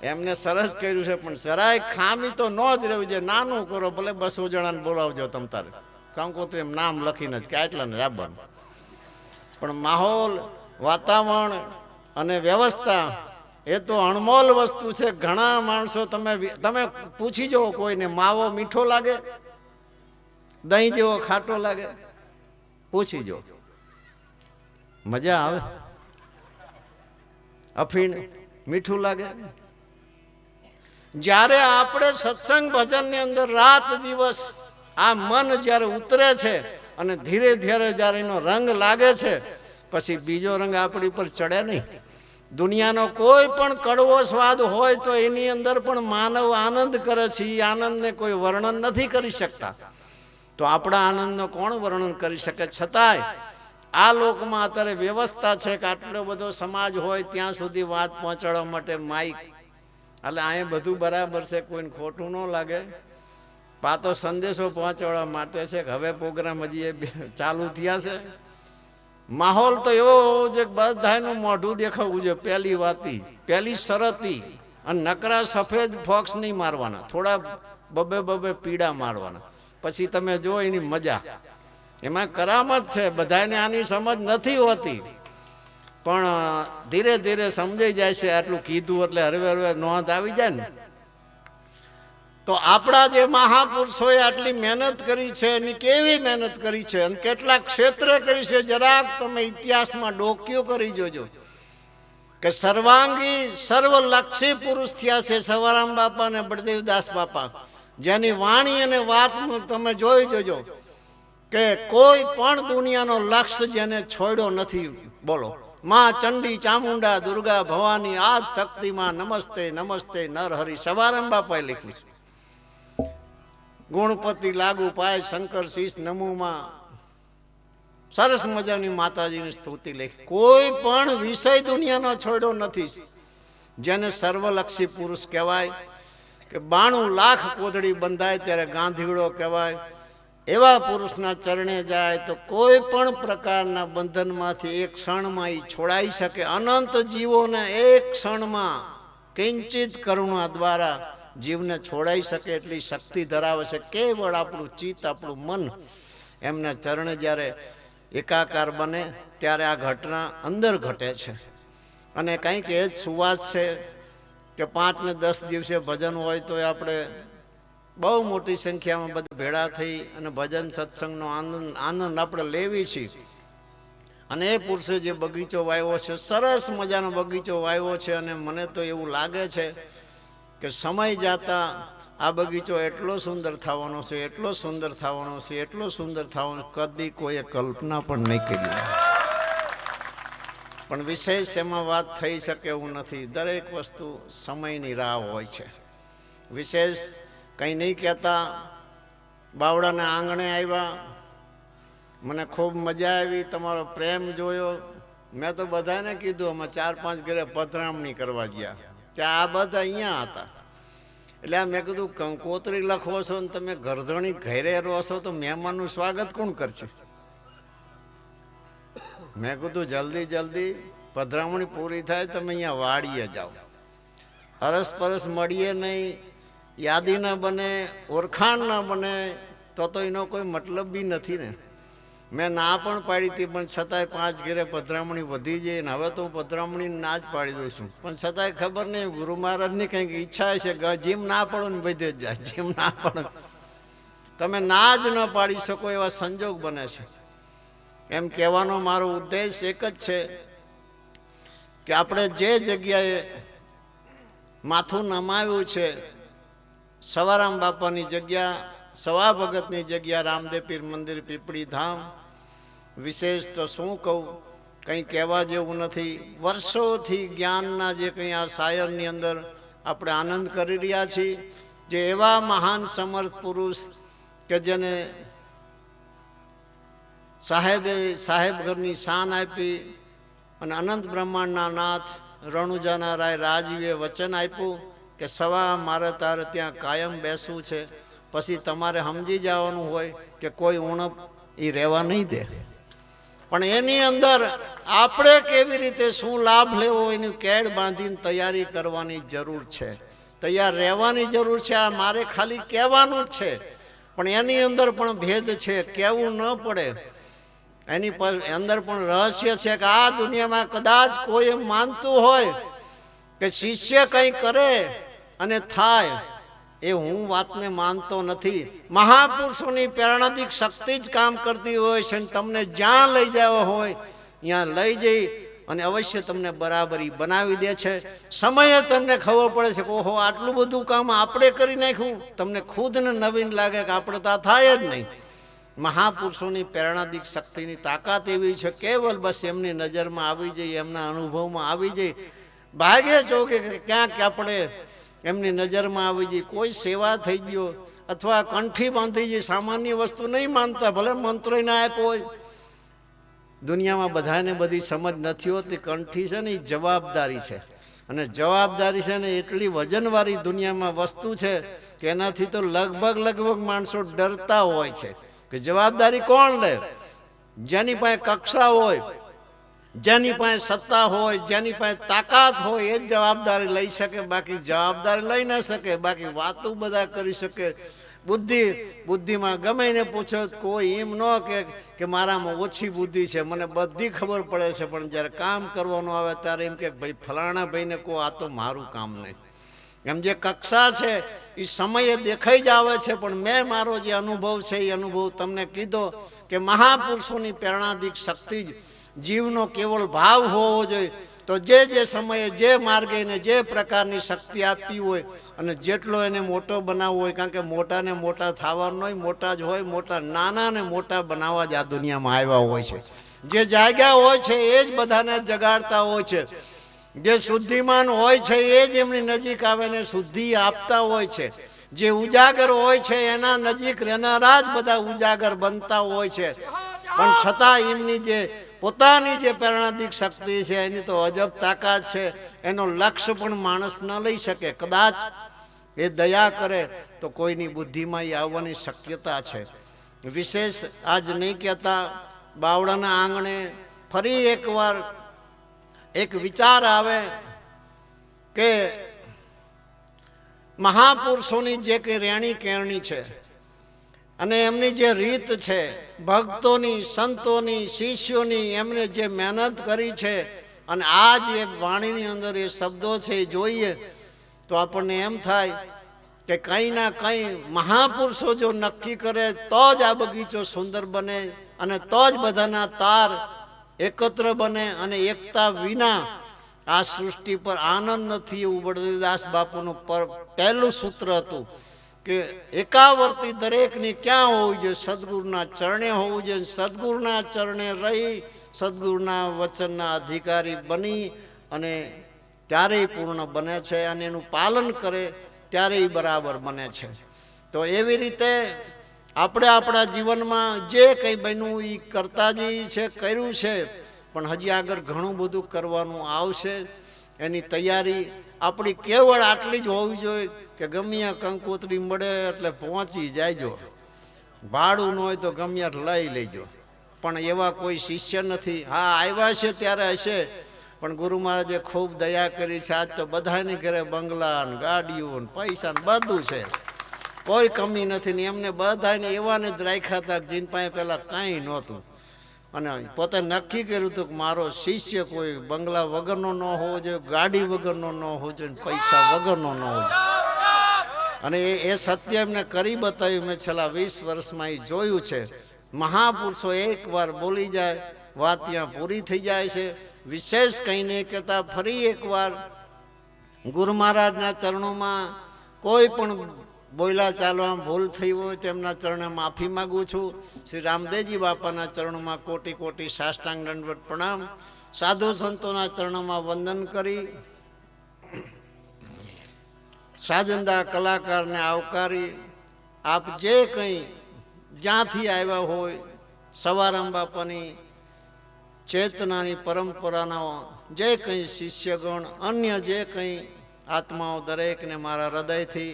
એમને સરસ કર્યું છે, પણ જરાય ખામી તો ન જ રહેવું જોઈએ. નાનું કરો, ભલે 200 જણાને બોલાવજો તમ તારે, કંકોત્રી એમ નામ લખીને જ કે આટલાને આપવાનું. પણ માહોલ, વાતાવરણ અને વ્યવસ્થા એ તો અણમોલ વસ્તુ છે. ઘણા માણસો તમે પૂછી જુઓ કોઈને, માવો મીઠો લાગે, દહીં જેવો ખાટો લાગે? પૂછી જો, મજા આવે? અફીણ મીઠું લાગે? જ્યારે આપણે સત્સંગ ભજનની અંદર રાત દિવસ આ મન જ્યારે ઉતરે છે અને ધીરે ધીરે જ્યારે એનો રંગ લાગે છે, પછી બીજો રંગ આપણી પર ચડે નહીં. દુનિયાનો કોઈ પણ કડવો સ્વાદ હોય તો એની અંદર પણ માનવ આનંદ કરે છે. એ આનંદને કોઈ વર્ણન નથી કરી શકતા. તો આપણા આનંદનો કોણ વર્ણન કરી શકે? છતાંય આ લોકમાં અત્યારે વ્યવસ્થા છે કે આટલો બધો સમાજ હોય ત્યાં સુધી વાત પહોંચાડવા માટે માઇક, એટલે અહીંયા બધું બરાબર છે, કોઈને ખોટું ન લાગે. પાતો સંદેશો પહોંચાડવા માટે છે કે હવે પ્રોગ્રામ હજી ચાલુ થયા છે, માહોલ તો એવો હોવો જોઈએ કે બધાનું મોઢું દેખાવું જોઈએ. પહેલી વાતી, પહેલી શરતી. અને નકરા સફેદ ફોક્સ નહીં મારવાના, થોડા બબે પીડા મારવાના. પછી તમે જો એની મજા. એમાં કરામત છે. બધાને આની સમજ નથી હોતી, પણ ધીરે ધીરે સમજાઈ જાય છે. આટલું કીધું એટલે હરવે નોંધ આવી જાય ને. તો આપણા જે મહાપુરુષોએ આટલી મહેનત કરી છે, એની કેવી મહેનત કરી છે અને કેટલા ક્ષેત્રે કરી છે, જરાક તમે ઇતિહાસમાં ડોક્યું કરી જોજો કે સર્વાંગી સર્વલક્ષી પુરુષ થયા છે સવારામ બાપા અને બળદેવદાસ બાપા. જેની વાણી અને વાત તમે જોઈ જોજો કે કોઈ પણ દુનિયાનો લક્ષ્ય જેને છોડ્યો નથી. બોલો, માં ચંડી, ચામુંડા, દુર્ગા, ભવાની, આદ શક્તિમાં નમસ્તે નમસ્તે નરહરિ. સવારામ બાપાએ લખ્યું છે. ગુણપતિ લાગુ પાય શંકર શીશ નમુમાં. સરસ મજાની માતાજીની સ્તુતિ લખી. કોઈ પણ વિષય દુનિયાનો છોડ્યો નથી. જેને સર્વલક્ષી પુરુષ કહેવાય કે 92 લાખ કોથળી બંધાય ત્યારે ગાંધીડો કહેવાય. એવા પુરુષના ચરણે જાય તો કોઈ પણ પ્રકારના બંધનમાંથી એક ક્ષણમાં એ છોડાઈ શકે. અનંત જીવોને એક ક્ષણમાં કિંચિત કરુણા દ્વારા જીવને છોડાઈ શકે એટલી શક્તિ ધરાવે છે. કેવળ આપણું ચિત્ત, આપણું મન એમના ચરણે જ્યારે એકાકાર બને ત્યારે આ ઘટના અંદર ઘટે છે. અને કંઈક એ જ સુવાસ છે કે 5 ને 10 દિવસે ભજન હોય તો આપણે બહુ મોટી સંખ્યામાં બધા ભેળા થઈ અને ભજન સત્સંગનો આનંદ આપણે લેવી છીએ. અને એ પુરુષે જે બગીચો વાવ્યો છે, સરસ મજાનો બગીચો વાવ્યો છે. અને મને તો એવું લાગે છે કે સમય જતા આ બગીચો એટલો સુંદર થવાનો છે, એટલો સુંદર થવાનો છે, એટલો સુંદર થવાનો, કદી કોઈએ કલ્પના પણ નહીં કરી. પણ વિશેષ એમાં વાત થઈ શકે એવું નથી. દરેક વસ્તુ સમયની રાહ હોય છે. વિશેષ કંઈ નહીં કહેતા બાવળાના આંગણે આવ્યા. મને ખૂબ મજા આવી, તમારો પ્રેમ જોયો. મેં તો બધાને કીધું, અમે 4-5 ઘરે પધરામણી કરવા ગયા, ત્યાં આ બધા અહીંયા હતા. એટલે મેં કીધું કંકોત્રી લખવો છો ને તમે ગરધણી ઘરે રહો છો તો મહેમાનનું સ્વાગત કોણ કરશે? મેં કીધું જલ્દી પધરામણી પૂરી થાય તમે અહીંયા વાડીએ જાઓ. અરસપરસ મળીએ નહીં, યાદી ના બને, ઓળખાણ ના બને તો એનો કોઈ મતલબ બી નથી ને. મેં ના પણ પાડી હતી, પણ છતાંય 5 ઘરે પધરામણી વધી જાય ને હવે તો હું પધરામણી ના જ પાડી દઉં છું. પણ છતાંય ખબર નહીં, ગુરુ મહારાજની કંઈક ઈચ્છા છે કે જેમ ના પડો ને બધે જ જાય. જેમ ના પડો તમે ના જ ન પાડી શકો એવા સંજોગ બને છે. એમ કહેવાનો મારો ઉદ્દેશ એક જ છે કે આપણે જે જગ્યાએ માથું નમાવ્યું છે, સવારામ બાપાની જગ્યા, સવા ભગતની જગ્યા, રામદેવ પીર મંદિર, પીપળી ધામ, વિશેષ તો શું કહું, કંઈ કહેવા જેવું નથી. વર્ષોથી જ્ઞાનના જે કંઈ આ શાયરની અંદર આપણે આનંદ કરી રહ્યા છીએ, જે એવા મહાન સમર્થ પુરુષ કે જેને સાહેબ ઘરની શાન આપી અને અનંત બ્રહ્માંડના નાથ રણુજાના રાય રાજવીએ વચન આપ્યું કે સવા મારે તારે ત્યાં કાયમ બેસવું છે. પછી તમારે સમજી જવાનું હોય કે કોઈ ઉણપ એ રહેવા નહીં દે. પણ એની અંદર આપણે કેવી રીતે શું લાભ લેવો એની કેડ બાંધીને તૈયારી કરવાની જરૂર છે, તૈયાર રહેવાની જરૂર છે. આ મારે ખાલી કહેવાનું જ છે, પણ એની અંદર પણ ભેદ છે, કહેવું ન પડે. એની પર અંદર પણ રહસ્ય છે કે આ દુનિયામાં કદાચ કોઈ માનતું હોય કે શિષ્ય કંઈ કરે અને થાય, એ હું વાતને માનતો નથી. મહાપુરુષોની પ્રેરણાદિક શક્તિ જ કામ કરતી હોય છે. તમને જ્યાં લઈ જવા હોય ત્યાં લઈ જઈ અને અવશ્ય તમને બરાબરી બનાવી દે છે. સમયે તમને ખબર પડે છે કે ઓહો આટલું બધું કામ આપણે કરી નાખ્યું. તમને ખુદને નવીન લાગે કે આપણે તો આ થાય જ નહીં. મહાપુરુષોની પ્રેરણાદિક શક્તિની તાકાત એવી છે, કેવલ બસ એમની નજરમાં આવી જઈએ, એમના અનુભવમાં આવી જઈએ. ભાગ્ય છો કે ક્યાંક આપણે એમની નજરમાં આવી જઈએ, કોઈ સેવા થઈ ગયો અથવા કંઠી બાંધી જઈ, સામાન્ય વસ્તુ નહીં માનતા, ભલે મંત્ર ના આપ્યો હોય. દુનિયામાં બધાને બધી સમજ નથી હોતી. કંઠી છે ને એ જવાબદારી છે, અને જવાબદારી છે ને એટલી વજનવાળી દુનિયામાં વસ્તુ છે કે એનાથી તો લગભગ માણસો ડરતા હોય છે કે જવાબદારી કોણ લે. જેની પાસે કક્ષા હોય જેની પાસે સત્તા હોય, જેની પાસે તાકાત હોય એ જ જવાબદારી લઈ શકે, બાકી જવાબદારી લઈ ન શકે. બાકી વાતો બધા કરી શકે. બુદ્ધિમાં ગમે એને પૂછો કોઈ એમ ન કે મારામાં ઓછી બુદ્ધિ છે, મને બધી ખબર પડે છે, પણ જ્યારે કામ કરવાનું આવે ત્યારે એમ કે ભાઈ ફલાણા ભાઈને કહો આ તો મારું કામ નહીં. એમ જે કક્ષા છે એ સમયે દેખાઈ જ આવે છે, પણ મેં મારો જે અનુભવ છે એ અનુભવ તમને કીધો કે મહાપુરુષોની પ્રેરણાદિક શક્તિ જ જીવનો કેવળ ભાવ હોવો જોઈએ. તો જે સમયે જે માર્ગે એને જે પ્રકારની શક્તિ આપવી હોય અને જેટલો એને મોટો બનાવવો હોય, કારણ કે મોટાને મોટા થવાનું હોય, મોટા જ હોય, મોટા નાનાને મોટા બનાવવા જ આ દુનિયામાં આવ્યા હોય છે. જે જાગ્યા હોય છે એ જ બધાને જગાડતા હોય છે. જે શુદ્ધિમાન હોય છે એ જ એમની નજીક આવે ને શુદ્ધિ આપતા હોય છે. જે ઉજાગર હોય છે એના નજીક રહેનારા જ બધા ઉજાગર બનતા હોય છે. પણ છતાં એમની જે પોતાની જે પ્રેરણાદિક શક્તિ છે એની તો અજબ તાકાત છે. એનો લક્ષ્ય પણ માણસ ન લઈ શકે. કદાચ એ દયા કરે તો કોઈની બુદ્ધિમાં એ આવવાની શક્યતા છે. વિશેષ આજ નહીં કહેતા, બાવળાના આંગણે ફરી એકવાર એક વિચાર આવે કે મહાપુરુષોની જે કંઈ રહેણી કહેણી છે અને એમની જે રીત છે, ભક્તોની, સંતોની, શિષ્યોની, એમને જે મહેનત કરી છે અને આજ એ વાણીની અંદર એ શબ્દો છે એ જોઈએ તો આપણને એમ થાય કે કંઈ ના કંઈ મહાપુરુષો જો નક્કી કરે તો જ આ બગીચો સુંદર બને અને તો જ બધાના તાર એકત્ર બને. અને એકતા વિના આ સૃષ્ટિ પર આનંદ નથી. એવું બળદેવદાસ બાપુનું પહેલું સૂત્ર હતું કે એકાવર્તી દરેકની ક્યાં હોવું જોઈએ? સદગુરુના ચરણે હોવું જોઈએ. સદગુરુના ચરણે રહી સદગુરુના વચનના અધિકારી બની અને ત્યારેય પૂર્ણ બને છે અને એનું પાલન કરે ત્યારેય બરાબર બને છે. તો એવી રીતે આપણે આપણા જીવનમાં જે કંઈ બન્યું એ કરતા જ છે, કર્યું છે, પણ હજી આગળ ઘણું બધું કરવાનું આવશે. એની તૈયારી આપણી કેવળ આટલી જ હોવી જોઈએ કે ગમે કંકોત્રી મળે એટલે પહોંચી જાયજો. ભાડું ન હોય તો ગમે લઈ લેજો. પણ એવા કોઈ શિષ્ય નથી. હા, આવ્યા છે ત્યારે હશે, પણ ગુરુ મહારાજે ખૂબ દયા કરી છે. આજ તો બધાની ઘરે બંગલા ને ગાડીઓ ને પૈસા ને બધું છે, કોઈ કમી નથી. ને એમને બધાને એવાને જ રાખ્યા હતા જેન પાસે પેલા કાંઈ નહોતું. અને પોતે નક્કી કર્યું હતું કે મારો શિષ્ય કોઈ બંગલા વગરનો ન હોવો જોઈએ, ગાડી વગરનો ન હોવો જોઈએ, પૈસા વગરનો ન હોવો જોઈએ. અને એ સત્ય એમને કરી બતાવ્યું. મેં છેલ્લા 20 વર્ષમાં એ જોયું છે. મહાપુરુષો એકવાર બોલી જાય વાત ત્યાં પૂરી થઈ જાય છે. વિશેષ કંઈ નહીં કહેતા ફરી એકવાર ગુરુ મહારાજના ચરણોમાં કોઈ પણ બોયલા ચાલવામાં ભૂલ થઈ હોય તેમના ચરણે માફી માગું છું. શ્રી રામદેવજી બાપાના ચરણોમાં કોટી કોટી સાષ્ટાંગ દંડવત પ્રણામ. સાધુ સંતોના ચરણોમાં વંદન કરી સાજંદા કલાકારને આવકારી આપ જે કંઈ જ્યાંથી આવ્યા હોય સવારામ બાપાની ચેતનાની પરંપરાના જે કંઈ શિષ્યગણ, અન્ય જે કંઈ આત્માઓ, દરેકને મારા હૃદયથી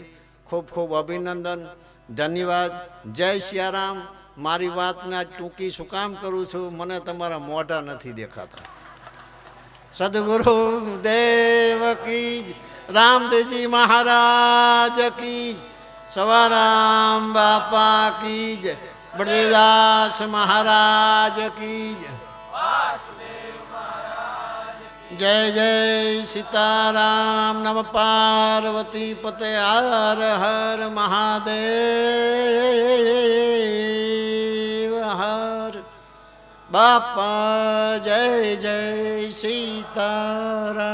ખૂબ ખૂબ અભિનંદન, ધન્યવાદ. જય સિયારામ. મારી વાતને ટૂંકી શું કામ કરું છું? મને તમારા મોઢા નથી દેખાતા. સદગુરુ દેવ કી, રામદેવજી મહારાજ કી, સવારામ બાપા કી જય, બળદેવદાસ મહારાજ કી જય. જય જય સીતારામ. નમ પાર્વતી પતે. હર હર મહાદેવ. હર બાપા. જય જય સીતારામ.